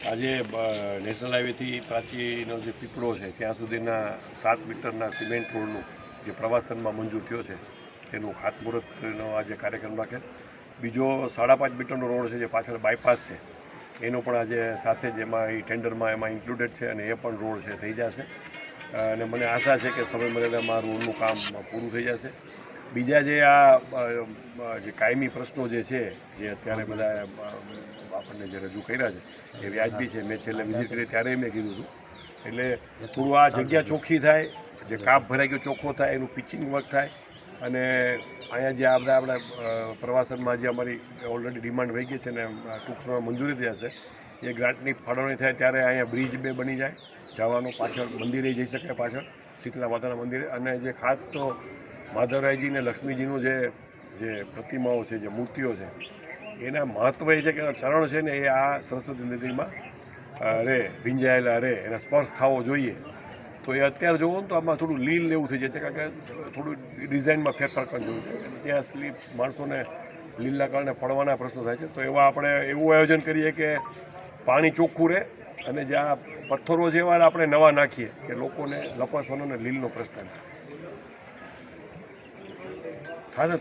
આજે નેશનલ હાઈવેથી પ્રાચીનો જે પીપળો છે ત્યાં સુધીના 7 મીટરના સિમેન્ટ રોડનું જે પ્રવાસનમાં મંજૂર થયો છે તેનું ખાતમુહૂર્તનો આજે કાર્યક્રમ રાખે. બીજો 5.5 મીટરનો રોડ છે જે પાછળ બાયપાસ છે એનો પણ આજે સાથે જ એમાં એ ટેન્ડરમાં એમાં ઇન્ક્લુડેડ છે અને એ પણ રોડ છે થઈ જશે. અને મને આશા છે કે સમય મર્યાદામાં રોડનું કામ પૂરું થઈ જશે. બીજા જે જે કાયમી પ્રશ્નો જે છે જે અત્યારે બધા આપણને જે રજૂ કર્યા છે એ વ્યાજબી છે. મેં છેલ્લે વિઝિટ કરી ત્યારે મેં કીધું હતું. એટલે થોડું આ જગ્યા ચોખ્ખી થાય, જે કાપ ભરાઈ ગયો ચોખ્ખો થાય, એનું પિચિંગ વર્ક થાય. અને અહીંયા જે આપણા પ્રવાસનમાં જે અમારી ઓલરેડી ડિમાન્ડ વહી ગઈ છે ને ટૂંક સમયમાં મંજૂરી થઈ જશે, એ ગ્રાન્ટની ફાળવણી થાય ત્યારે અહીંયા બ્રિજ 2 બની જાય, જવાનું પાછળ મંદિરે જઈ શકાય, પાછળ શીતલા માતાના મંદિરે. અને જે ખાસ તો માધવરાયજી ને લક્ષ્મીજીનું જે પ્રતિમાઓ છે, જે મૂર્તિઓ છે, એના મહત્ત્વ એ છે કે ચરણ છે ને એ આ સરસ્વતી નદીમાં ભીંજાયેલા એના સ્પર્શ થવો જોઈએ. તો એ અત્યારે જોવો ને તો આમાં થોડું લીલ એવું થઈ જાય છે, કારણ કે થોડું ડિઝાઇનમાં ફેરફાર પણ જોયું છે. ત્યાં સ્લીપ માણસોને લીલના કારણે પડવાના પ્રશ્નો થાય છે. તો આપણે એવું આયોજન કરીએ કે પાણી ચોખ્ખું રહે અને જે આ પથ્થરો જેવા આપણે નવા નાખીએ કે લોકોને લપસવાનો અને લીલનો પ્રશ્ન થશે.